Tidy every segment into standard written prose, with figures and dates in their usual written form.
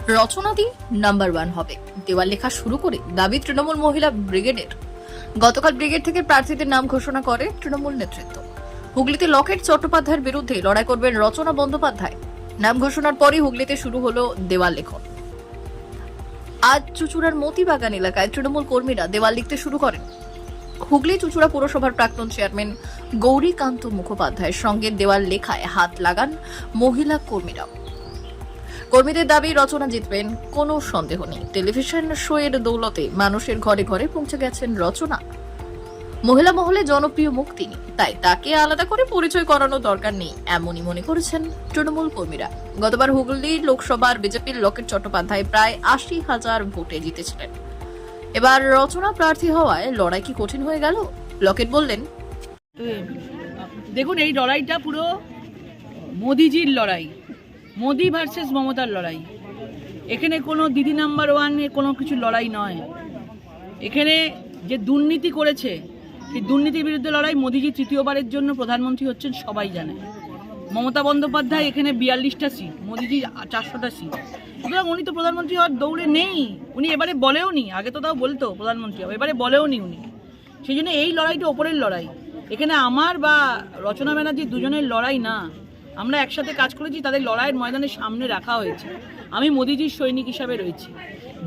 রচনাদি number 1 হবে, দেওয়াল লেখা শুরু করে দাবি তৃণমূল মহিলা ব্রিগেডের। গতকাল ব্রিগেড থেকে প্রার্থীদের নাম ঘোষণা করে তৃণমূল নেতৃত্ব। হুগলিতে লকেট চট্টোপাধ্যায়ের বিরুদ্ধে লড়াই করবেন রচনা বন্দ্যোপাধ্যায়। নাম ঘোষণার পরই হুগলিতে শুরু হলো দেওয়াল লেখন। আজ চুচুড়ার মতিবাগান এলাকায় তৃণমূল কর্মীরা দেওয়াল লিখতে শুরু করেন। হুগলি চুচুড়া পুরসভার প্রাক্তন চেয়ারম্যান গৌরীকান্ত মুখোপাধ্যায়ের সঙ্গে দেওয়াল লেখায় হাত লাগান মহিলা কর্মীরা। কর্মীদের দাবি রচনা জিতবেন, কোনো সন্দেহ নেই। টেলিভিশন শো এর দৌলতে মানুষের ঘরে ঘরে পৌঁছে গেছেন রচনা। মহিলা মহলে জনপ্রিয় মুখ তিনি, তাই তাকে আলাদা করে পরিচয় করানো দরকার নেই, এমনই মনে করেছেন তৃণমূল কর্মীরা। গতবার হুগলি লোকসভার বিজেপির লকেট চট্টোপাধ্যায় প্রায় ৮০,০০০ ভোটে জিতেছিলেন। এবার রচনা প্রার্থী হওয়ায় লড়াই কি কঠিন হয়ে গেল? লকেট বললেন, দেখুন, এই লড়াইটা পুরো মোদিজির লড়াই, মোদি ভার্সেস মমতার লড়াই। এখানে কোনো দিদি নাম্বার 1 এর কোনো কিছু লড়াই নয়। এখানে যে দুর্নীতি করেছে সেই দুর্নীতির বিরুদ্ধে লড়াই। মোদিজি তৃতীয়বারের জন্য প্রধানমন্ত্রী হচ্ছেন, সবাই জানে। মমতা বন্দ্যোপাধ্যায় এখানে 42টা সিট, মোদিজি 400টা সিট। সুতরাং উনি তো প্রধানমন্ত্রী হওয়ার দৌড়ে নেই। উনি এবারে বলেও নি, আগে তো তাও বলতো প্রধানমন্ত্রী হবে, এবারে বলেও নি উনি। সেই জন্য এই লড়াইটা ওপরের লড়াই। এখানে আমার বা রচনা ব্যানার্জির দুজনের লড়াই না। আমরা একসাথে কাজ করেছি, তাদের লড়াইয়ের ময়দানের সামনে রাখা হয়েছে। আমি মোদিজির সৈনিক হিসাবে রয়েছি।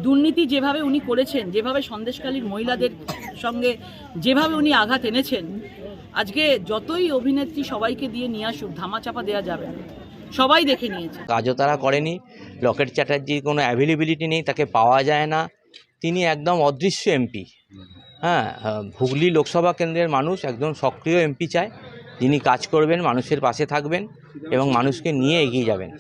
দুর্নীতি যেভাবে উনি করেছেন, যেভাবে সন্দেশখালীর মহিলাদের সঙ্গে যেভাবে উনি আঘাত এনেছেন, আজকে যতই অভিনেত্রী সবাইকে দিয়ে নিয়ে আসুক, ধামাচাপা দেওয়া যাবে না। সবাই দেখে নিয়েছে। কাজও তারা করেনি। লকেট চ্যাটার্জির কোনো অ্যাভেলেবিলিটি নেই, তাকে পাওয়া যায় না। তিনি একদম অদৃশ্য এমপি। হুগলি লোকসভা কেন্দ্রের মানুষ একদম সক্রিয় এমপি চায়, যিনি কাজ করবেন, মানুষের পাশে থাকবেন এবং মানুষকে নিয়ে এগিয়ে যাবেন।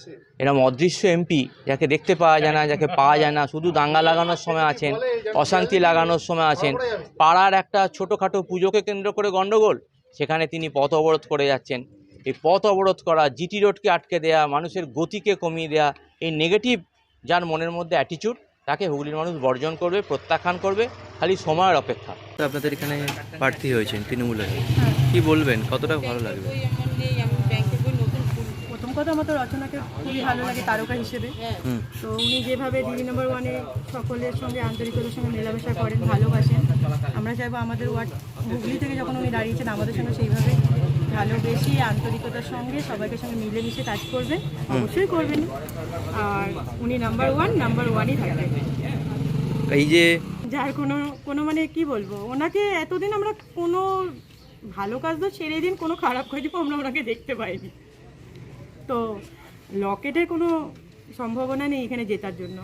এরকম অদৃশ্য এমপি যাকে দেখতে পাওয়া যায় না, যাকে পাওয়া যায় না, শুধু দাঙ্গা লাগানোর সময় আছেন, অশান্তি লাগানোর সময় আছেন। পাড়ার একটা ছোটোখাটো পুজোকে কেন্দ্র করে গণ্ডগোল, সেখানে তিনি পথ অবরোধ করে যাচ্ছেন। এই পথ অবরোধ করা, জিটি রোডকে আটকে দেয়া, মানুষের গতিকে কমিয়ে দেয়া, এই নেগেটিভ যার মনের মধ্যে অ্যাটিটিউড, তাকে হুগলির মানুষ বর্জন করবে, প্রত্যাখ্যান করবে, খালি সময়ের অপেক্ষা। আপনাদের এখানে প্রার্থী হয়েছেন তৃণমূলের, কি বলবেন, কতটা ভালো লাগবে? প্রথম কথা, আমার তো রচনাকে খুবই ভালো লাগে তারকা হিসেবে। তো উনি যেভাবে দিদি নাম্বার 1-এ সকলের সঙ্গে আন্তরিকতার সঙ্গে মেলামেশা করেন, ভালোবাসেন, আমরা চাইবো আমাদের ওয়ার্ড হুগলি থেকে যখন উনি দাঁড়িয়েছেন আমাদের সঙ্গে সেইভাবে ভালোবেসে আন্তরিকতার সঙ্গে সবাইকে সঙ্গে মিলেমিশে কাজ করবেন, অবশ্যই করবেন। আর উনি নাম্বার 1ই থাকবেন। এই যে যার কোনো মানে কি বলবো, ওনাকে এতদিন আমরা কোনো ভালো কাজ তো ছেড়ে দিন, কোনো খারাপ কাজও আমরা ওনাকে দেখতে পাইনি। তো লকেটের কোনো সম্ভাবনা নেই এখানে জেতার জন্য।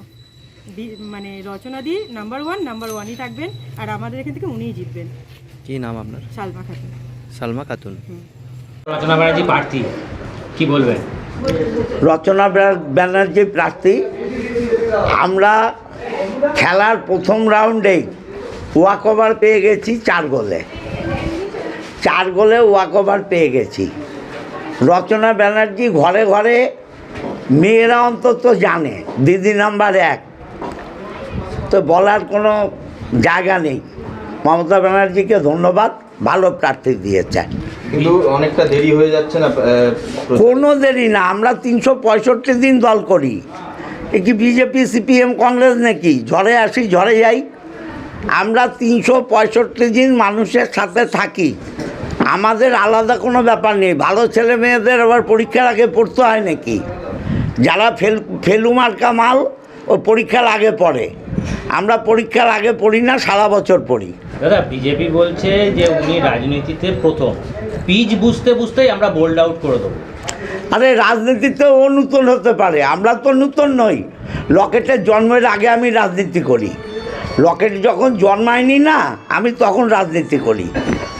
মানে রচনা দি নাম্বার 1ই থাকবেন, আর আমাদের এখান থেকে উনিই জিতবেন। কি নাম আপনার? সালমা খাতুন। সালমা খাতুন। রচনা ব্যানার্জি প্রার্থী, কি বলবেন? রচনা ব্যানার্জি প্রার্থী। আমরা খেলার প্রথম রাউন্ডেই ওয়াক ওভার পেয়ে গেছি 4 গোলে। 4 গোলে ওয়াক ওভার পেয়ে গেছি। রচনা ব্যানার্জি ঘরে ঘরে, মেয়েরা অন্তত জানে দিদি নাম্বার 1, তো বলার কোনো জায়গা নেই। মমতা ব্যানার্জিকে ধন্যবাদ, ভালো প্রার্থী দিয়েছে। কিন্তু অনেকটা দেরি হয়ে যাচ্ছে না? কোনো দেরি না, আমরা 365 দিন দল করি। এ কি বিজেপি, সিপিএম, কংগ্রেস নাকি? ঝড়ে আসি ঝড়ে যাই। আমরা 365 দিন মানুষের সাথে থাকি। আমাদের আলাদা কোনো ব্যাপার নেই। ভালো ছেলে মেয়েদের আবার পরীক্ষার আগে পড়তে হয় নাকি? যারা ফেলু মার্কা মাল, ও পরীক্ষার আগে পড়ে। আমরা পরীক্ষার আগে পড়ি না, সারা বছর পড়ি। দাদা, বিজেপি বলছে যে উনি রাজনীতিতে প্রথম, পিচ বুঝতে বুঝতেই আমরা বোল্ড আউট করে দেবো। আরে রাজনীতিতে ও নূতন হতে পারে, আমরা তো নূতন নই। লকেটের জন্মের আগে আমি রাজনীতি করি। লকেট যখন জন্মায়নি না, আমি তখন রাজনীতি করি।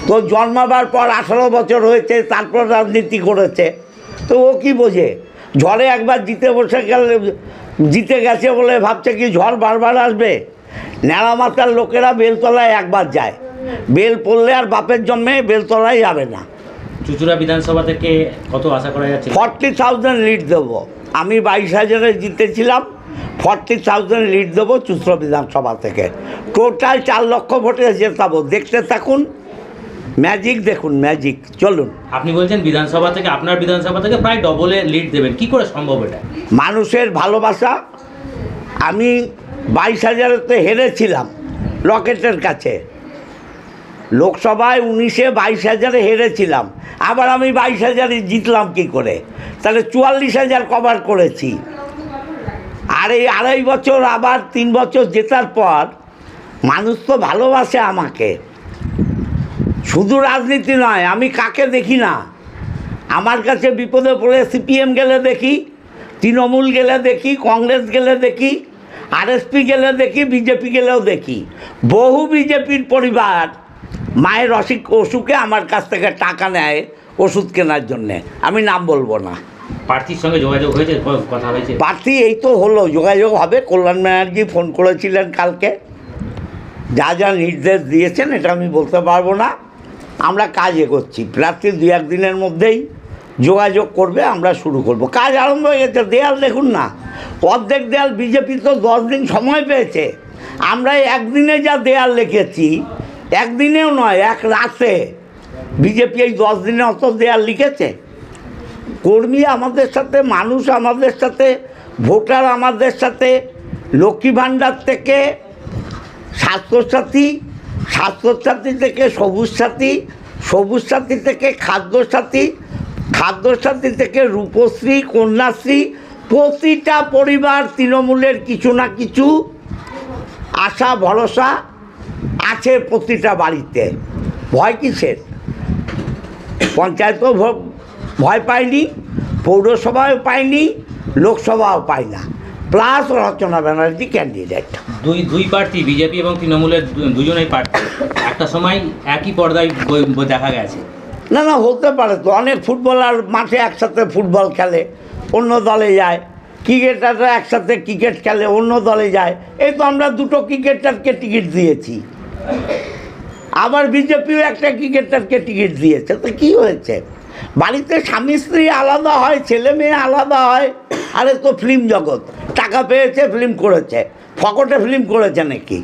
তো জন্মাবার পর 18 বছর হয়েছে, তারপর রাজনীতি করেছে। তো ও কি বোঝে? ঝড়ে একবার জিতে গেছে বলে ভাবছে কি ঝড় বারবার আসবে? ন্যাড়া মাথার লোকেরা বেলতলায় একবার যায়, বেল পড়লে আর বাপের জন্মে বেলতলায় যাবে না। চুচুড়া বিধানসভা থেকে কত আশা করা যাচ্ছে? 40,000 লিড দেবো। আমি 22,000-এ জিতেছিলাম। 40,000 লিড দেবো চুচুড়া বিধানসভা থেকে। টোটাল 4 লক্ষ ভোটে জেতাবো। দেখতে থাকুন, ম্যাজিক দেখুন, ম্যাজিক। চলুন। আপনি বলছেন বিধানসভা থেকে, আপনার বিধানসভা থেকে প্রায় ডবলে লিড দেবেন, কি করে সম্ভব এটা? মানুষের ভালোবাসা, আমি 22,000-এতে হেরেছিলাম লকেটের কাছে। লোকসভায় 19-এ 22,000-এ হেরেছিলাম, আবার আমি 22,000-এ জিতলাম কি করে? তাহলে 44,000 কভার করেছি। আর এই 2.5 বছর আবার 3 বছর জেতার পর মানুষ তো ভালোবাসে আমাকে। শুধু রাজনীতি নয়, আমি কাকে দেখি না। আমার কাছে বিপদে পড়ে সিপিএম গেলে দেখি, তৃণমূল গেলে দেখি, কংগ্রেস গেলে দেখি, আরএসপি গেলে দেখি, বিজেপি গেলেও দেখি। বহু বিজেপির পরিবার মায়ের অসুখে আমার কাছ থেকে টাকা নেয় ওষুধ কেনার জন্যে। আমি নাম বলবো না। প্রার্থীর সঙ্গে যোগাযোগ হয়েছে, কথা হয়েছে? প্রার্থী এই তো হলো, যোগাযোগ হবে। কল্যাণ ব্যানার্জি ফোন করেছিলেন কালকে, যা যা নির্দেশ দিয়েছেন এটা আমি বলতে পারবো না। আমরা কাজ এগোচ্ছি, প্রার্থী 2-1 দিনের মধ্যেই যোগাযোগ করবে, আমরা শুরু করব। কাজ আরম্ভ হয়ে গেছে। দেয়াল দেখুন না, অর্ধেক দেয়াল বিজেপি তো 10 দিন সময় পেয়েছে। আমরা একদিনে যা দেয়াল লিখেছি, একদিনেও নয়, এক রাতে বিজেপি এই 10 দিনে অত দেয়াল লিখেছে। কর্মী আমাদের সাথে, মানুষ আমাদের সাথে, ভোটার আমাদের সাথে। লক্ষ্মী ভাণ্ডার থেকে স্বাস্থ্যসাথী, স্বাস্থ্যসাথী থেকে সবুজ সাথী, সবুজ সাথী থেকে খাদ্যসাথী, খাদ্যসাথী থেকে রূপশ্রী, কন্যাশ্রী। প্রতিটা পরিবার তৃণমূলের কিছু না কিছু আশা ভরসা আছে প্রতিটা বাড়িতে। ভয় কিসের? পঞ্চায়েতও ভয় পায়নি, পৌরসভাও পায়নি, লোকসভাও পায় না। প্লাস রচনা ব্যানার্জি ক্যান্ডিডেট। দুই প্রার্থী, বিজেপি এবং তৃণমূলের দুজনেই প্রার্থী, একটা সময় একই পর্দায় দেখা গেছে। না না, হতে পারে তো। অনেক ফুটবলার মাঠে একসাথে ফুটবল খেলে, অন্য দলে যায়। ক্রিকেটাররা একসাথে ক্রিকেট খেলে, অন্য দলে যায়। এই তো আমরা 2টো ক্রিকেটারকে টিকিট দিয়েছি, আবার বিজেপিও একটা ক্রিকেটারকে টিকিট দিয়েছে। তো কী হয়েছে? বাড়িতে স্বামী স্ত্রী আলাদা হয়, ছেলে মেয়ে আলাদা হয়। আরে তো ফিল্ম জগৎ, টাকা পেয়েছে ফিল্ম করেছে, ফকটে ফিল্ম করেছে নাকি?